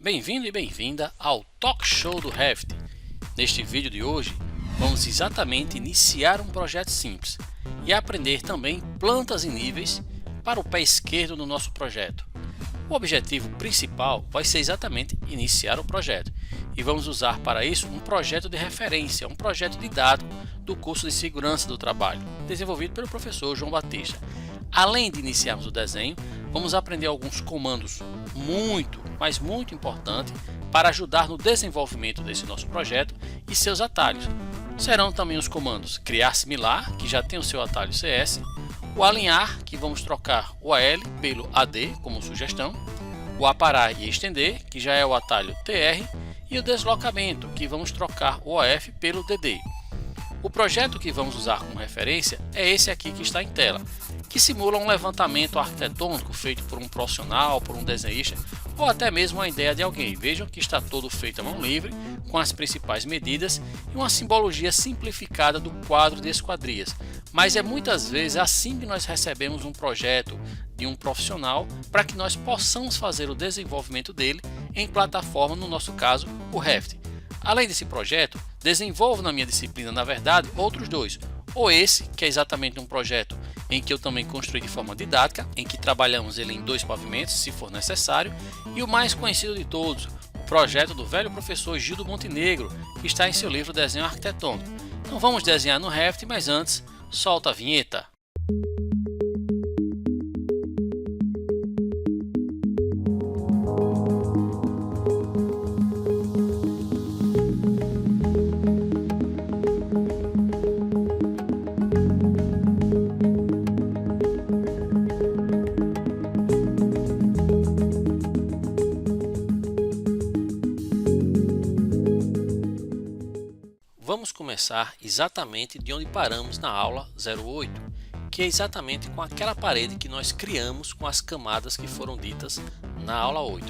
Bem-vindo e bem-vinda ao Talk Show do Revit. Neste vídeo de hoje, vamos exatamente iniciar um projeto simples e aprender também plantas e níveis para o pé esquerdo do nosso projeto. O objetivo principal vai ser exatamente iniciar o projeto e vamos usar para isso um projeto de referência, um projeto didático do curso de Segurança do Trabalho, desenvolvido pelo professor João Batista. Além de iniciarmos o desenho, vamos aprender alguns comandos muito importantes para ajudar no desenvolvimento desse nosso projeto e seus atalhos. Serão também os comandos criar similar, que já tem o seu atalho CS, o alinhar, que vamos trocar o AL pelo AD como sugestão, o aparar e estender, que já é o atalho TR, e o deslocamento, que vamos trocar o OF pelo DD. O projeto que vamos usar como referência é esse aqui que está em tela, que simula um levantamento arquitetônico feito por um profissional, por um desenhista ou até mesmo a ideia de alguém. Vejam que está todo feito à mão livre, com as principais medidas e uma simbologia simplificada do quadro de esquadrias. Mas é muitas vezes assim que nós recebemos um projeto de um profissional para que nós possamos fazer o desenvolvimento dele em plataforma, no nosso caso, o Revit. Além desse projeto, desenvolvo na minha disciplina, na verdade, outros dois. Ou esse, que é exatamente um projeto em que eu também construí de forma didática, em que trabalhamos ele em 2 pavimentos, se for necessário, e o mais conhecido de todos, o projeto do velho professor Gildo Montenegro, que está em seu livro Desenho Arquitetônico. Então vamos desenhar no Revit, mas antes, solta a vinheta. Vamos começar exatamente de onde paramos na aula 08, que é exatamente com aquela parede que nós criamos com as camadas que foram ditas na aula 8.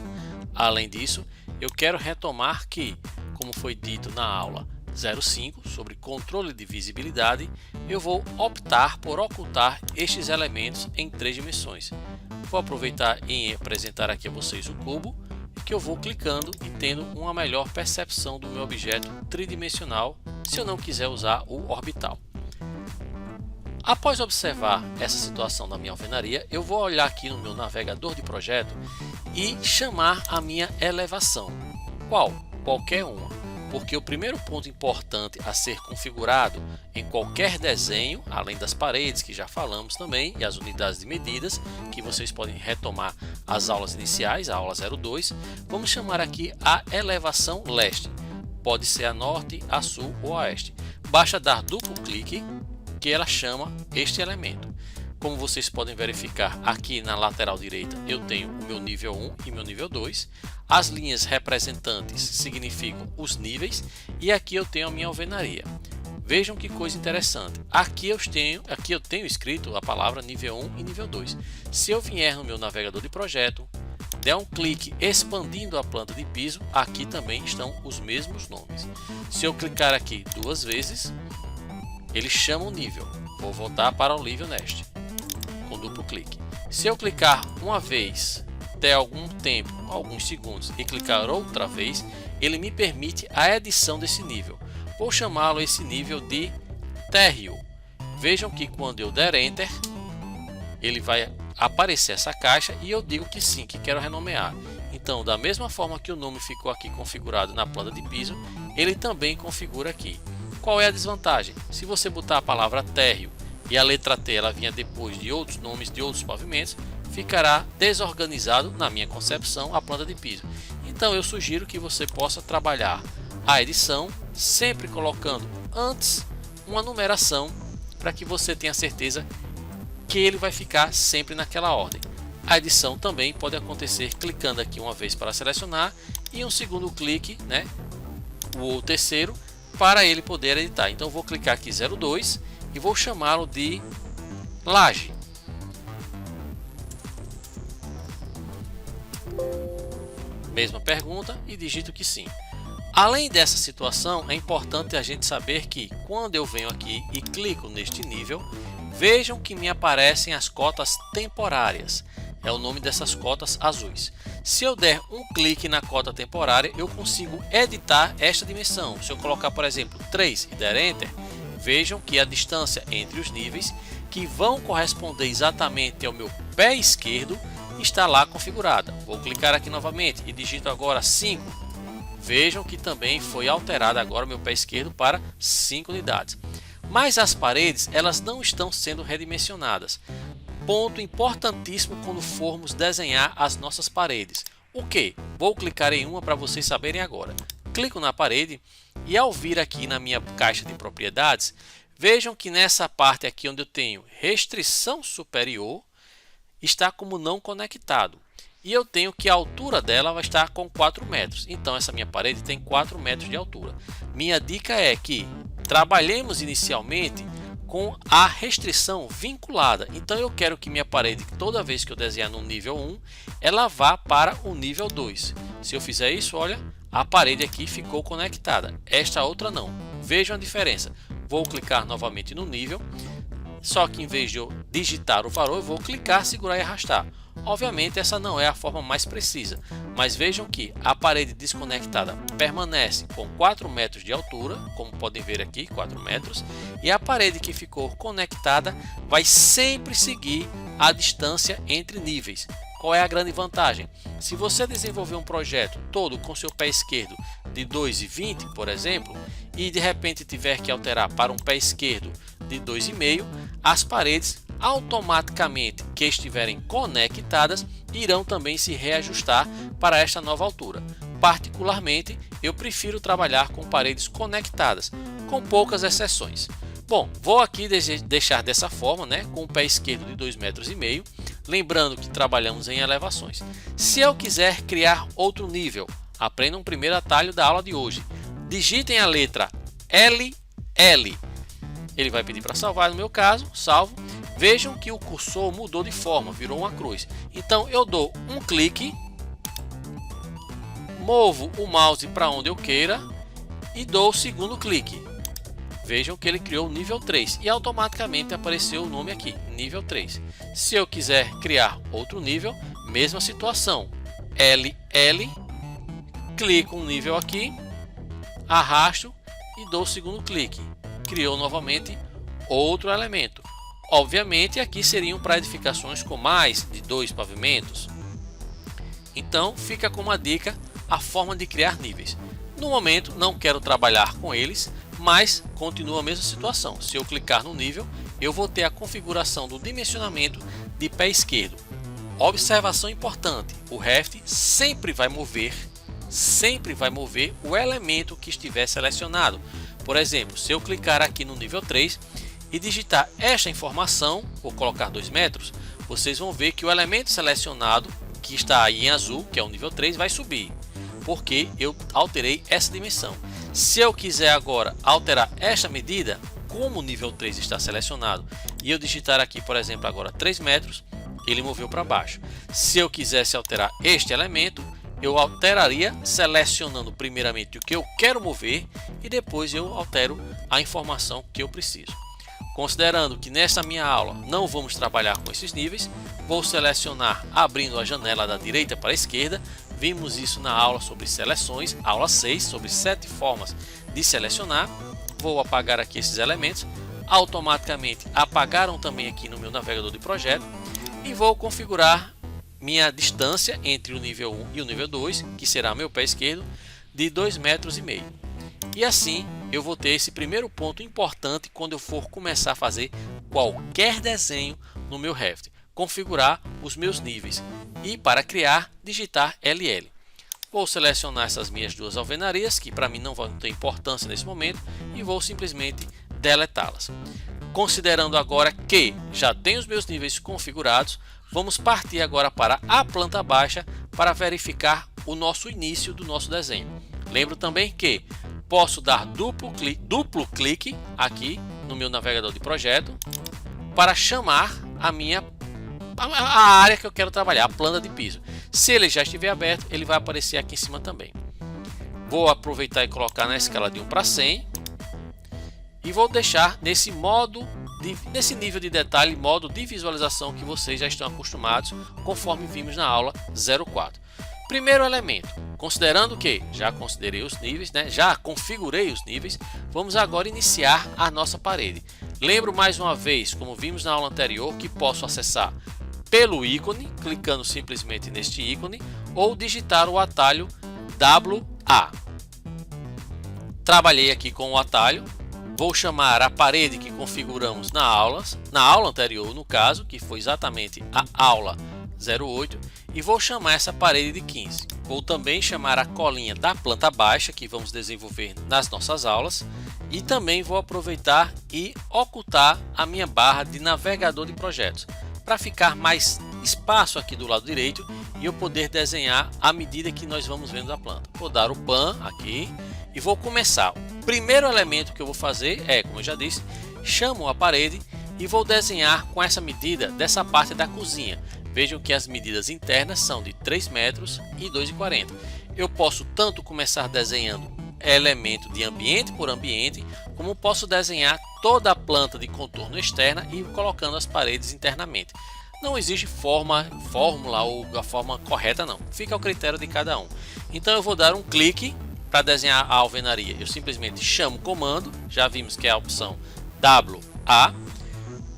Além disso, eu quero retomar que, como foi dito na aula 05 sobre controle de visibilidade, eu vou optar por ocultar estes elementos em 3 dimensões. Vou aproveitar em apresentar aqui a vocês o cubo, que eu vou clicando e tendo uma melhor percepção do meu objeto tridimensional, se eu não quiser usar o orbital. Após observar essa situação da minha alvenaria, eu vou olhar aqui no meu navegador de projeto e chamar a minha elevação. Qual? Qualquer uma, porque o primeiro ponto importante a ser configurado em qualquer desenho, além das paredes que já falamos também, e as unidades de medidas, que vocês podem retomar as aulas iniciais, a aula 02, vamos chamar aqui a elevação leste. Pode ser a norte, a sul ou a oeste. Basta dar duplo clique que ela chama este elemento. Como vocês podem verificar aqui na lateral direita, eu tenho o meu nível 1 e meu nível 2. As linhas representantes significam os níveis e aqui eu tenho a minha alvenaria. Vejam que coisa interessante. Aqui eu tenho escrito a palavra nível 1 e nível 2. Se eu vier no meu navegador de projeto, der um clique expandindo a planta de piso, aqui também estão os mesmos nomes. Se eu clicar aqui 2 vezes, ele chama o nível. Vou voltar para o nível neste, com duplo clique. Se eu clicar uma vez, der algum tempo, alguns segundos, e clicar outra vez, ele me permite a edição desse nível. Vou chamá-lo esse nível de térreo. Vejam que quando eu der Enter, ele vai aparecer essa caixa e eu digo que sim, que quero renomear. Então, da mesma forma que o nome ficou aqui configurado na planta de piso, ele também configura aqui. Qual é a desvantagem? Se você botar a palavra térreo e a letra T ela vinha depois de outros nomes de outros pavimentos, ficará desorganizado, na minha concepção, a planta de piso. Então eu sugiro que você possa trabalhar a edição sempre colocando antes uma numeração para que você tenha certeza que ele vai ficar sempre naquela ordem. A edição também pode acontecer clicando aqui uma vez para selecionar e um segundo clique, o terceiro, para ele poder editar. Então vou clicar aqui 02 e vou chamá-lo de laje. Mesma pergunta e digito que sim. Além dessa situação, é importante a gente saber que quando eu venho aqui e clico neste nível, vejam que me aparecem as cotas temporárias. É o nome dessas cotas azuis. Se eu der um clique na cota temporária, eu consigo editar esta dimensão. Se eu colocar, por exemplo, 3 e der Enter, vejam que a distância entre os níveis, que vão corresponder exatamente ao meu pé esquerdo, está lá configurada. Vou clicar aqui novamente e digito agora 5. Vejam que também foi alterado agora o meu pé esquerdo para 5 unidades. Mas as paredes, elas não estão sendo redimensionadas. Ponto importantíssimo quando formos desenhar as nossas paredes. O que? Vou clicar em uma para vocês saberem agora. Clico na parede e ao vir aqui na minha caixa de propriedades, vejam que nessa parte aqui onde eu tenho restrição superior, está como não conectado. E eu tenho que a altura dela vai estar com 4 metros. Então essa minha parede tem 4 metros de altura. Minha dica é que trabalhemos inicialmente com a restrição vinculada. Então eu quero que minha parede, toda vez que eu desenhar no nível 1, ela vá para o nível 2. Se eu fizer isso, olha, a parede aqui ficou conectada. Esta outra não. Vejam a diferença. Vou clicar novamente no nível, só que em vez de eu digitar o valor, eu vou clicar, segurar e arrastar. Obviamente essa não é a forma mais precisa, mas vejam que a parede desconectada permanece com 4 metros de altura, como podem ver aqui, 4 metros, e a parede que ficou conectada vai sempre seguir a distância entre níveis. Qual é a grande vantagem? Se você desenvolver um projeto todo com seu pé esquerdo de 2,20, por exemplo, e de repente tiver que alterar para um pé esquerdo de 2,5, as paredes automaticamente que estiverem conectadas irão também se reajustar para esta nova altura. Particularmente, eu prefiro trabalhar com paredes conectadas, com poucas exceções. Bom, vou aqui deixar dessa forma, com o pé esquerdo de 2,5 metros. Lembrando que trabalhamos em elevações. Se eu quiser criar outro nível, aprendam o primeiro atalho da aula de hoje. Digitem a letra LL. Ele vai pedir para salvar, no meu caso, salvo. Vejam que o cursor mudou de forma, virou uma cruz. Então eu dou um clique, movo o mouse para onde eu queira e dou o segundo clique. Vejam que ele criou o nível 3 e automaticamente apareceu o nome aqui, nível 3. Se eu quiser criar outro nível, mesma situação, LL, clico um nível aqui, arrasto e dou o segundo clique. Criou novamente outro elemento. Obviamente aqui seriam para edificações com mais de 2 pavimentos. Então fica como uma dica a forma de criar níveis. No momento não quero trabalhar com eles, mas continua a mesma situação. Se eu clicar no nível, eu vou ter a configuração do dimensionamento de pé esquerdo. Observação importante, o Revit sempre vai mover o elemento que estiver selecionado. Por exemplo, se eu clicar aqui no nível 3 e digitar esta informação, vou colocar 2 metros, vocês vão ver que o elemento selecionado, que está aí em azul, que é o nível 3, vai subir, porque eu alterei essa dimensão. Se eu quiser agora alterar esta medida, como o nível 3 está selecionado, e eu digitar aqui, por exemplo, agora 3 metros, ele moveu para baixo. Se eu quisesse alterar este elemento, eu alteraria selecionando primeiramente o que eu quero mover e depois eu altero a informação que eu preciso. Considerando que nessa minha aula não vamos trabalhar com esses níveis, vou selecionar abrindo a janela da direita para a esquerda. Vimos isso na aula sobre seleções, aula 6, sobre 7 formas de selecionar. Vou apagar aqui esses elementos, automaticamente apagaram também aqui no meu navegador de projeto e vou configurar minha distância entre o nível 1 e o nível 2, que será meu pé esquerdo, de 2,5 metros. E assim eu vou ter esse primeiro ponto importante quando eu for começar a fazer qualquer desenho no meu Revit, configurar os meus níveis e para criar digitar LL. Vou selecionar essas minhas duas alvenarias que para mim não vão ter importância nesse momento e vou simplesmente deletá-las. Considerando agora que já tenho os meus níveis configurados, vamos partir agora para a planta baixa para verificar o nosso início do nosso desenho. Lembro também que posso dar duplo clique aqui no meu navegador de projeto para chamar a área que eu quero trabalhar, a planta de piso. Se ele já estiver aberto, ele vai aparecer aqui em cima também. Vou aproveitar e colocar na escala de 1 para 100 e vou deixar nesse nível de detalhe, modo de visualização que vocês já estão acostumados, conforme vimos na aula 04. Primeiro elemento, considerando que já considerei os níveis, né? Já configurei os níveis, vamos agora iniciar a nossa parede. Lembro mais uma vez, como vimos na aula anterior, que posso acessar pelo ícone, clicando simplesmente neste ícone, ou digitar o atalho WA. Trabalhei aqui com o atalho, vou chamar a parede que configuramos na aula anterior, no caso, que foi exatamente a aula 08, e vou chamar essa parede de 15. Vou também chamar a colinha da planta baixa, que vamos desenvolver nas nossas aulas, e também vou aproveitar e ocultar a minha barra de navegador de projetos, para ficar mais espaço aqui do lado direito e eu poder desenhar à medida que nós vamos vendo a planta. Vou dar o pan aqui e vou começar. O primeiro elemento que eu vou fazer é, como eu já disse, chamo a parede e vou desenhar com essa medida dessa parte da cozinha. Vejam que as medidas internas são de 3 metros e 2,40. Eu posso tanto começar desenhando elemento de ambiente por ambiente, como posso desenhar toda a planta de contorno externa e colocando as paredes internamente. Não existe fórmula ou a forma correta não, fica ao critério de cada um. Então eu vou dar um clique para desenhar a alvenaria. Eu simplesmente chamo o comando, já vimos que é a opção WA.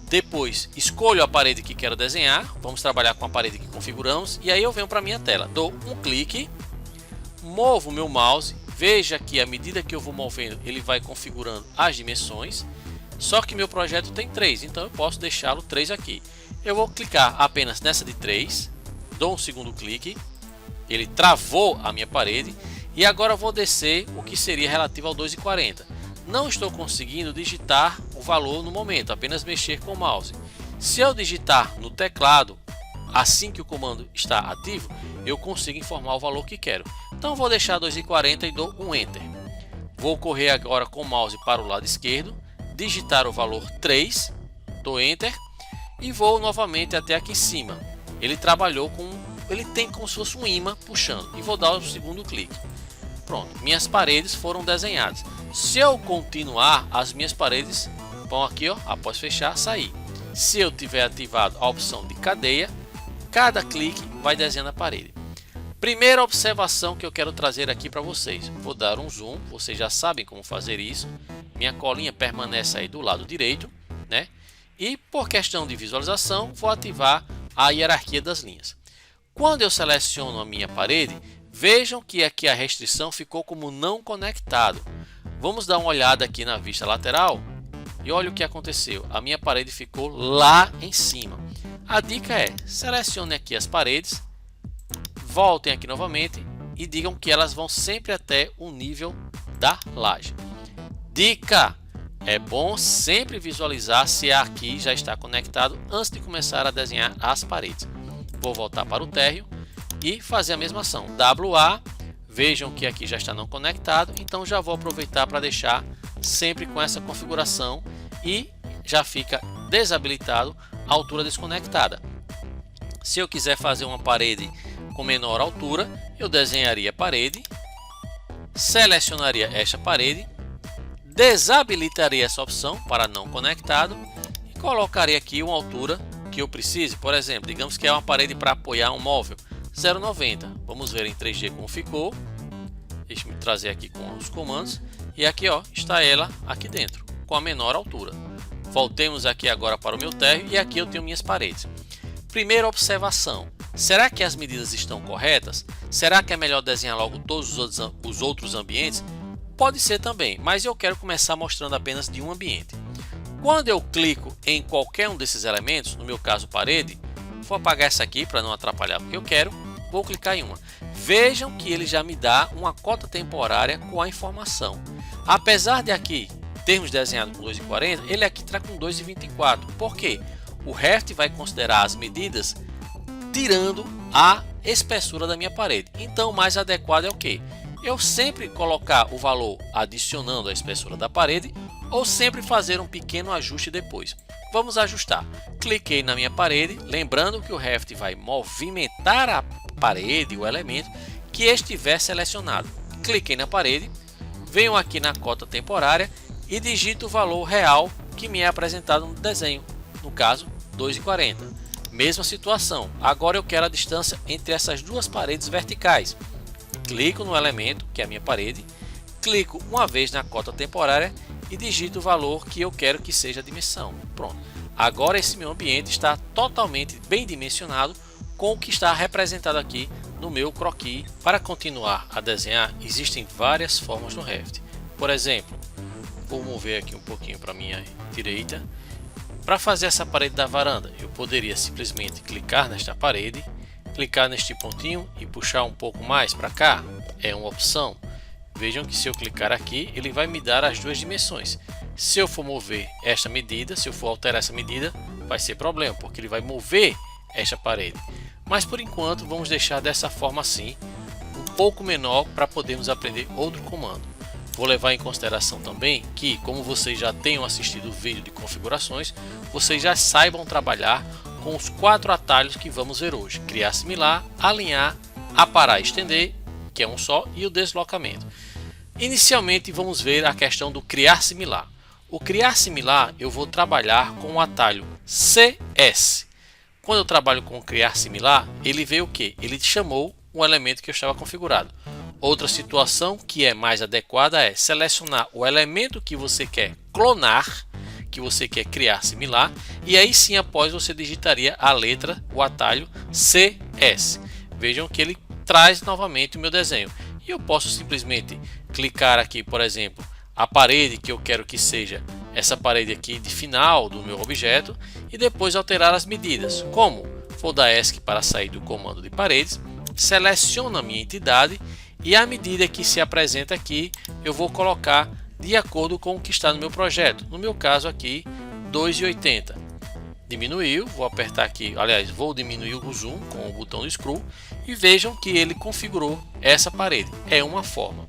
Depois escolho a parede que quero desenhar, vamos trabalhar com a parede que configuramos, e aí eu venho para a minha tela, dou um clique, movo o meu mouse, veja que à medida que eu vou movendo ele vai configurando as dimensões, só que meu projeto tem 3, então eu posso deixá-lo 3 aqui. Eu vou clicar apenas nessa de 3, dou um segundo clique, ele travou a minha parede, e agora vou descer o que seria relativo ao 2,40. Não estou conseguindo digitar o valor no momento, apenas mexer com o mouse. Se eu digitar no teclado, assim que o comando está ativo, eu consigo informar o valor que quero. Então vou deixar 2,40 e dou um Enter. Vou correr agora com o mouse para o lado esquerdo, digitar o valor 3, dou Enter e vou novamente até aqui em cima. Ele tem como se fosse um imã puxando e vou dar o segundo clique. Pronto, minhas paredes foram desenhadas. Se eu continuar, as minhas paredes vão aqui, ó, após fechar, sair. Se eu tiver ativado a opção de cadeia, cada clique vai desenhando a parede. Primeira observação que eu quero trazer aqui para vocês. Vou dar um zoom, vocês já sabem como fazer isso. Minha colinha permanece aí do lado direito, né? E por questão de visualização, vou ativar a hierarquia das linhas. Quando eu seleciono a minha parede, vejam que aqui a restrição ficou como não conectado. Vamos dar uma olhada aqui na vista lateral e olha o que aconteceu. A minha parede ficou lá em cima. A dica é, selecione aqui as paredes, voltem aqui novamente e digam que elas vão sempre até o nível da laje. Dica! É bom sempre visualizar se aqui já está conectado antes de começar a desenhar as paredes. Vou voltar para o térreo e fazer a mesma ação. WA, vejam que aqui já está não conectado, então já vou aproveitar para deixar sempre com essa configuração e já fica desabilitado a altura desconectada. Se eu quiser fazer uma parede com menor altura, eu desenharia a parede, selecionaria esta parede, desabilitaria essa opção para não conectado e colocaria aqui uma altura que eu precise. Por exemplo, digamos que é uma parede para apoiar um móvel, 0,90. Vamos ver em 3D como ficou. Deixa eu trazer aqui com os comandos e aqui, ó, está ela aqui dentro com a menor altura. Voltemos aqui agora para o meu térreo e aqui eu tenho minhas paredes. Primeira observação, será que as medidas estão corretas? Será que é melhor desenhar logo todos os outros ambientes? Pode ser também, mas eu quero começar mostrando apenas de um ambiente. Quando eu clico em qualquer um desses elementos, no meu caso parede, vou apagar essa aqui para não atrapalhar porque eu quero, vou clicar em uma. Vejam que ele já me dá uma cota temporária com a informação. Apesar de aqui termos desenhado com 2,40, ele aqui está com 2,24. Por quê? O Revit vai considerar as medidas tirando a espessura da minha parede. Então o mais adequado é o quê? Eu sempre colocar o valor adicionando a espessura da parede ou sempre fazer um pequeno ajuste depois. Vamos ajustar. Cliquei na minha parede, lembrando que o Revit vai movimentar a parede, o elemento que estiver selecionado. Cliquei na parede, venho aqui na cota temporária e digito o valor real que me é apresentado no desenho, no caso 2,40. Mesma situação, agora eu quero a distância entre essas duas paredes verticais. Clico no elemento, que é a minha parede, clico uma vez na cota temporária e digito o valor que eu quero que seja a dimensão. Pronto. Agora esse meu ambiente está totalmente bem dimensionado com o que está representado aqui no meu croquis. Para continuar a desenhar, existem várias formas no Revit. Por exemplo, vou mover aqui um pouquinho para a minha direita. Para fazer essa parede da varanda, eu poderia simplesmente clicar nesta parede, clicar neste pontinho e puxar um pouco mais para cá. É uma opção. Vejam que se eu clicar aqui, ele vai me dar as duas dimensões. Se eu for mover esta medida, se eu for alterar essa medida, vai ser problema, porque ele vai mover esta parede. Mas por enquanto, vamos deixar dessa forma assim, um pouco menor, para podermos aprender outro comando. Vou levar em consideração também que, como vocês já tenham assistido o vídeo de configurações, vocês já saibam trabalhar com os 4 atalhos que vamos ver hoje: criar similar, alinhar, aparar e estender, que é um só, e o deslocamento. Inicialmente vamos ver a questão do criar similar. O criar similar eu vou trabalhar com o atalho CS. Quando eu trabalho com o criar similar, ele vê o que? Ele chamou um elemento que eu estava configurado. Outra situação que é mais adequada é selecionar o elemento que você quer clonar, que você quer criar similar, e aí sim após você digitaria a letra, o atalho CS. Vejam que ele traz novamente o meu desenho. E eu posso simplesmente clicar aqui, por exemplo, a parede que eu quero que seja essa parede aqui de final do meu objeto, e depois alterar as medidas. Como? Vou dar ESC para sair do comando de paredes, seleciono a minha entidade e a medida que se apresenta aqui eu vou colocar de acordo com o que está no meu projeto. No meu caso aqui, 2,80. Diminuiu, vou apertar aqui, aliás, vou diminuir o zoom com o botão do scroll e vejam que ele configurou essa parede. É uma forma.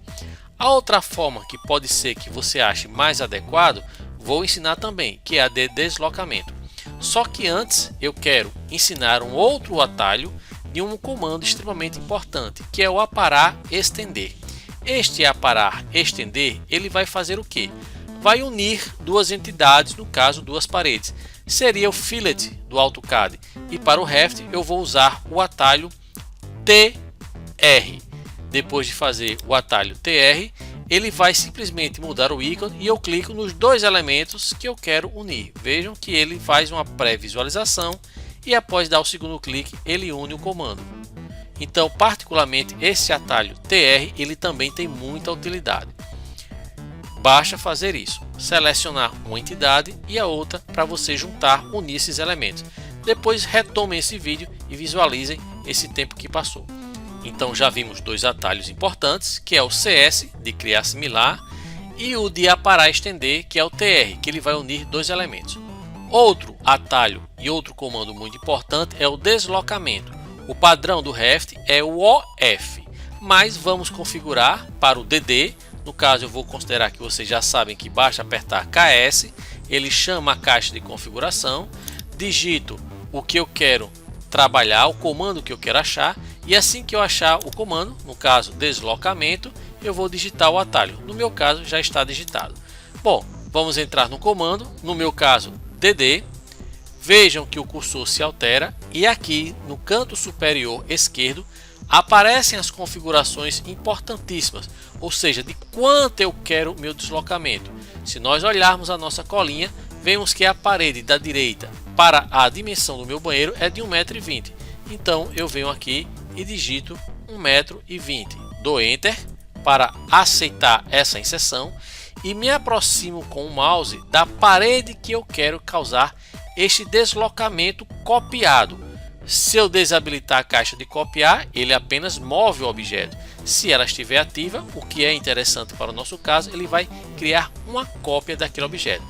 A outra forma que pode ser que você ache mais adequado, vou ensinar também, que é a de deslocamento. Só que antes eu quero ensinar um outro atalho de um comando extremamente importante, que é o aparar estender. Este aparar estender, ele vai fazer o que? Vai unir duas entidades, no caso duas paredes. Seria o fillet do AutoCAD, e para o Revit eu vou usar o atalho TR. Depois de fazer o atalho TR, ele vai simplesmente mudar o ícone e eu clico nos dois elementos que eu quero unir. Vejam que ele faz uma pré-visualização e após dar o segundo clique ele une o comando. Então, particularmente esse atalho TR, ele também tem muita utilidade. Basta fazer isso, selecionar uma entidade e a outra para você juntar, unir esses elementos. Depois retomem esse vídeo e visualizem esse tempo que passou. Então já vimos dois atalhos importantes, que é o CS, de criar similar, e o de aparar e estender, que é o TR, que ele vai unir dois elementos. Outro atalho e outro comando muito importante é o deslocamento. O padrão do Revit é o OF, mas vamos configurar para o DD. No caso eu vou considerar que vocês já sabem que basta apertar KS, ele chama a caixa de configuração, digito o que eu quero trabalhar, o comando que eu quero achar, e assim que eu achar o comando, no caso deslocamento, eu vou digitar o atalho. No meu caso já está digitado. Bom, vamos entrar no comando, no meu caso DD. Vejam que o cursor se altera e aqui no canto superior esquerdo aparecem as configurações importantíssimas, ou seja, de quanto eu quero meu deslocamento. Se nós olharmos a nossa colinha, vemos que a parede da direita para a dimensão do meu banheiro é de 1,20 m. Então eu venho aqui e digito 1,20 m. Dou Enter para aceitar essa inserção e me aproximo com o mouse da parede que eu quero causar este deslocamento copiado. Se eu desabilitar a caixa de copiar, ele apenas move o objeto. Se ela estiver ativa, o que é interessante para o nosso caso, ele vai criar uma cópia daquele objeto.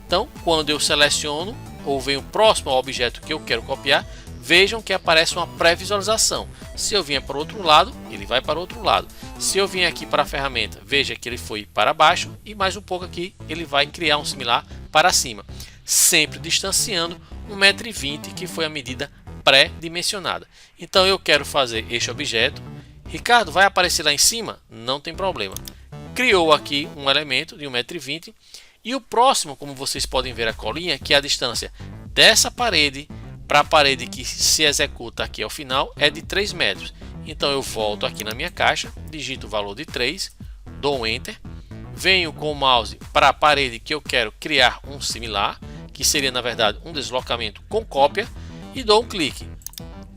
Então, quando eu seleciono ou venho próximo ao objeto que eu quero copiar, vejam que aparece uma pré-visualização. Se eu vier para o outro lado, ele vai para o outro lado. Se eu vier aqui para a ferramenta, veja que ele foi para baixo e mais um pouco aqui ele vai criar um similar para cima. Sempre distanciando 1,20 m, que foi a medida pré-dimensionada. Então eu quero fazer este objeto. Ricardo, vai aparecer lá em cima? Não tem problema. Criou aqui um elemento de 1,20 m. E o próximo, como vocês podem ver a colinha, que é a distância dessa parede para a parede que se executa aqui ao final é de 3 metros. Então eu volto aqui na minha caixa, digito o valor de 3, dou um Enter, venho com o mouse para a parede que eu quero criar um similar, que seria na verdade um deslocamento com cópia, e dou um clique.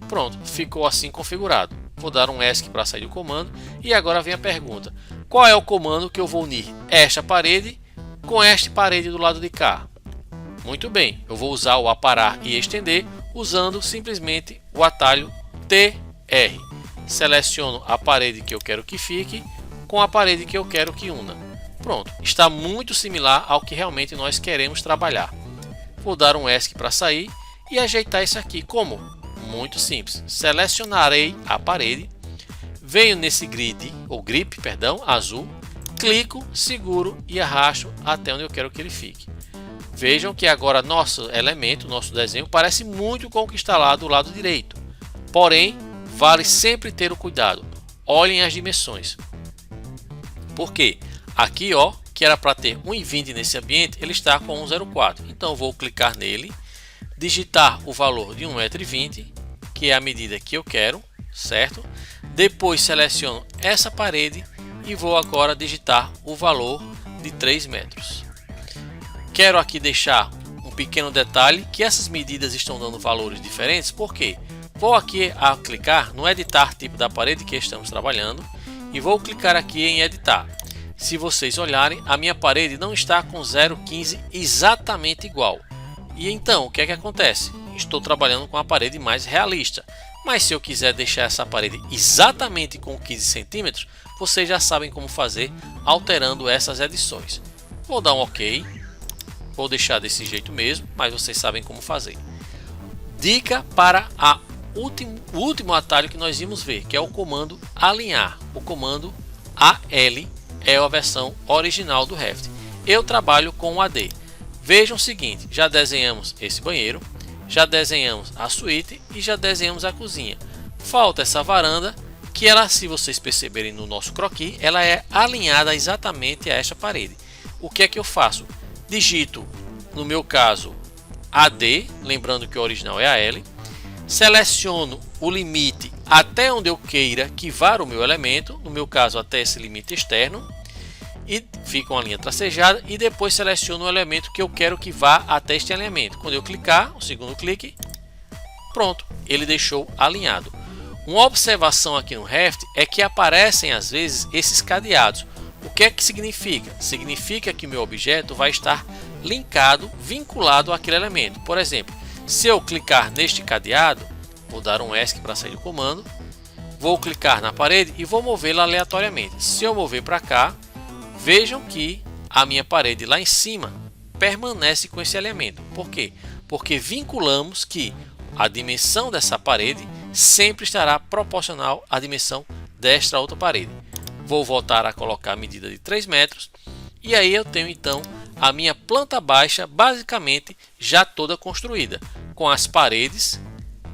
Pronto, ficou assim configurado. Vou dar um ESC para sair do comando e agora vem a pergunta: qual é o comando que eu vou unir esta parede com esta parede do lado de cá? Muito bem, eu vou usar o aparar e estender usando simplesmente o atalho TR. Seleciono a parede que eu quero que fique com a parede que eu quero que una. Pronto, está muito similar ao que realmente nós queremos trabalhar. Vou dar um ESC para sair e ajeitar isso aqui. Como? Muito simples. Selecionarei a parede, venho nesse grid, ou grip, perdão, azul, clico, seguro e arrasto até onde eu quero que ele fique. Vejam que agora nosso elemento, nosso desenho, parece muito com o que está lá do lado direito. Porém, vale sempre ter o cuidado. Olhem as dimensões. Por quê? Aqui, ó, que era para ter 1,20 nesse ambiente, ele está com 1,04. Então, eu vou clicar nele, digitar o valor de 1,20 m, que é a medida que eu quero, certo? Depois seleciono essa parede e vou agora digitar o valor de 3 metros. Quero aqui deixar um pequeno detalhe, que essas medidas estão dando valores diferentes. Por quê? Vou aqui a clicar no editar tipo da parede que estamos trabalhando e vou clicar aqui em editar. Se vocês olharem, a minha parede não está com 0,15 exatamente igual. E então, o que é que acontece? Estou trabalhando com a parede mais realista. Mas se eu quiser deixar essa parede exatamente com 15 centímetros, vocês já sabem como fazer alterando essas edições. Vou dar um OK. Vou deixar desse jeito mesmo, mas vocês sabem como fazer. Dica para o último atalho que nós vimos ver, que é o comando alinhar. O comando AL é a versão original do Revit. Eu trabalho com o AD. Vejam o seguinte, já desenhamos esse banheiro, já desenhamos a suíte e já desenhamos a cozinha. Falta essa varanda, que ela, se vocês perceberem no nosso croquis, ela é alinhada exatamente a esta parede. O que é que eu faço? Digito, no meu caso, AD, lembrando que o original é AL, seleciono o limite até onde eu queira que vá o meu elemento, no meu caso até esse limite externo, e fica uma linha tracejada, e depois seleciono o elemento que eu quero que vá até este alinhamento. Quando eu clicar, o segundo clique, pronto, ele deixou alinhado. Uma observação aqui no Revit é que aparecem às vezes esses cadeados. O que é que significa? Significa que o meu objeto vai estar linkado, vinculado àquele elemento. Por exemplo, se eu clicar neste cadeado, vou dar um ESC para sair do comando, vou clicar na parede e vou movê-la aleatoriamente. Se eu mover para cá, vejam que a minha parede lá em cima permanece com esse elemento. Por quê? Porque vinculamos que a dimensão dessa parede sempre estará proporcional à dimensão desta outra parede. Vou voltar a colocar a medida de 3 metros e aí eu tenho então a minha planta baixa basicamente já toda construída, com as paredes,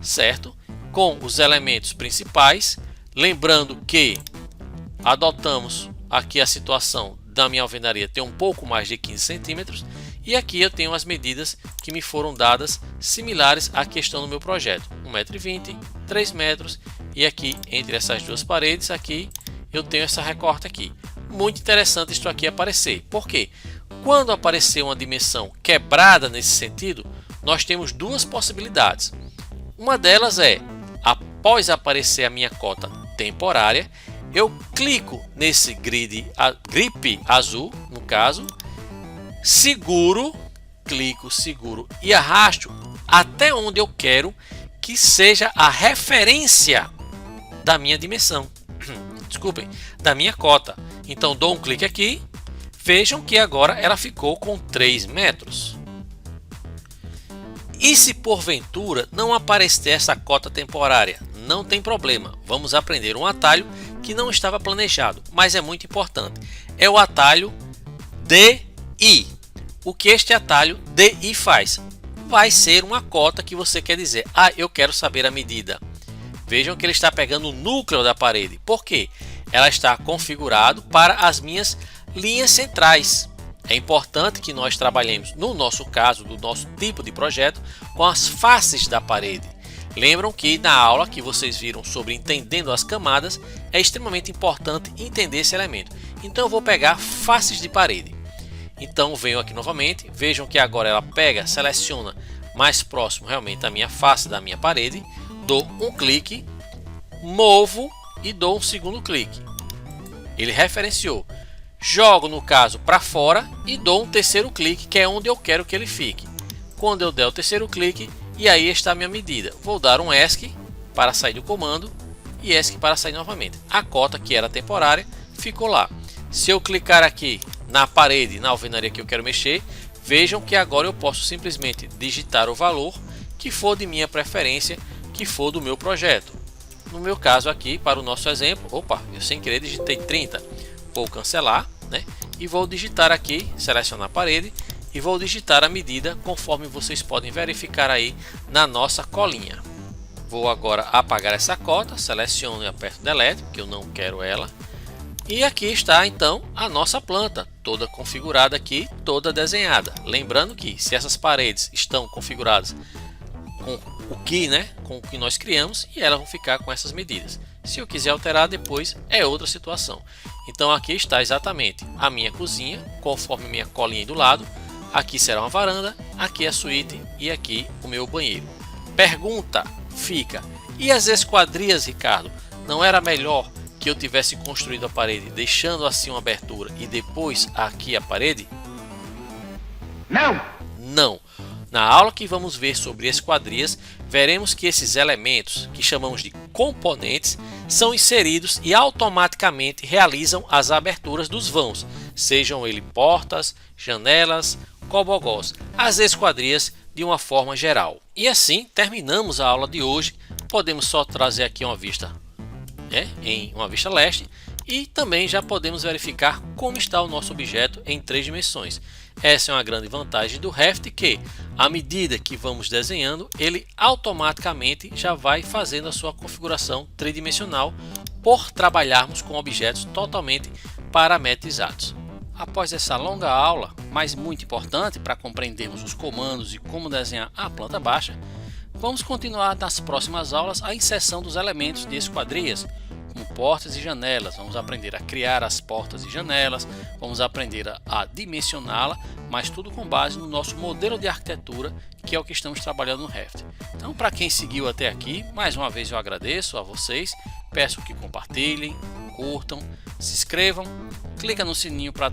certo? Com os elementos principais, lembrando que adotamos aqui a situação da minha alvenaria ter um pouco mais de 15 centímetros e aqui eu tenho as medidas que me foram dadas similares à questão do meu projeto, 1,20 m, 3 metros e aqui entre essas duas paredes aqui eu tenho essa recorte aqui. Muito interessante isso aqui aparecer. Por quê? Quando aparecer uma dimensão quebrada nesse sentido, nós temos duas possibilidades. Uma delas é, após aparecer a minha cota temporária, eu clico nesse grip azul, no caso, seguro, clico, seguro e arrasto até onde eu quero que seja a referência da minha dimensão. Desculpem, da minha cota. Então dou um clique aqui, vejam que agora ela ficou com 3 metros. E se porventura não aparecer essa cota temporária, não tem problema, vamos aprender um atalho que não estava planejado, mas é muito importante. É o atalho DI. O que este atalho DI faz? Vai ser uma cota que você quer dizer, eu quero saber a medida. Vejam que ele está pegando o núcleo da parede. Por quê? Ela está configurado para as minhas linhas centrais. É importante que nós trabalhemos, no nosso caso, do nosso tipo de projeto, com as faces da parede. Lembram que na aula que vocês viram sobre entendendo as camadas, é extremamente importante entender esse elemento. Então eu vou pegar faces de parede. Então venho aqui novamente, vejam que agora ela pega, seleciona mais próximo realmente da minha face da minha parede, dou um clique, movo e dou um segundo clique. Ele referenciou. Jogo no caso para fora e dou um terceiro clique, que é onde eu quero que ele fique. Quando eu der o terceiro clique, e aí está a minha medida. Vou dar um ESC para sair do comando e ESC para sair novamente. A cota, que era temporária, ficou lá. Se eu clicar aqui na parede, na alvenaria que eu quero mexer, vejam que agora eu posso simplesmente digitar o valor que for de minha preferência, que for do meu projeto. No meu caso aqui, para o nosso exemplo, eu sem querer digitei 30. Vou cancelar, né? E vou digitar aqui, selecionar a parede e vou digitar a medida conforme vocês podem verificar aí na nossa colinha. Vou agora apagar essa cota, seleciono e aperto Delete, porque eu não quero ela. E aqui está então a nossa planta, toda configurada aqui, toda desenhada. Lembrando que se essas paredes estão configuradas com com o que nós criamos, e elas vão ficar com essas medidas. Se eu quiser alterar depois é outra situação. Então aqui está exatamente a minha cozinha, conforme minha colinha aí do lado. Aqui será uma varanda, aqui a suíte e aqui o meu banheiro. Pergunta fica: e as esquadrias, Ricardo? Não era melhor que eu tivesse construído a parede deixando assim uma abertura e depois aqui a parede? Não! Não! Na aula que vamos ver sobre esquadrias, veremos que esses elementos, que chamamos de componentes, são inseridos e automaticamente realizam as aberturas dos vãos, sejam eles portas, janelas, cobogós, as esquadrias de uma forma geral. E assim terminamos a aula de hoje. Podemos só trazer aqui uma vista, em uma vista leste, e também já podemos verificar como está o nosso objeto em 3 dimensões. Essa é uma grande vantagem do Revit, que à medida que vamos desenhando, ele automaticamente já vai fazendo a sua configuração tridimensional por trabalharmos com objetos totalmente parametrizados. Após essa longa aula, mas muito importante para compreendermos os comandos e como desenhar a planta baixa, vamos continuar nas próximas aulas a inserção dos elementos de esquadrias, como portas e janelas. Vamos aprender a criar as portas e janelas, vamos aprender a dimensioná-la, mas tudo com base no nosso modelo de arquitetura, que é o que estamos trabalhando no Revit. Então, para quem seguiu até aqui, mais uma vez eu agradeço a vocês, peço que compartilhem, curtam, se inscrevam, clica no sininho para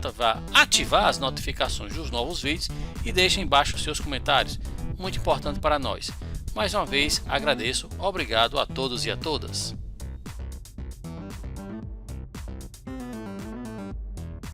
ativar as notificações dos novos vídeos e deixem embaixo os seus comentários, muito importante para nós. Mais uma vez agradeço, obrigado a todos e a todas.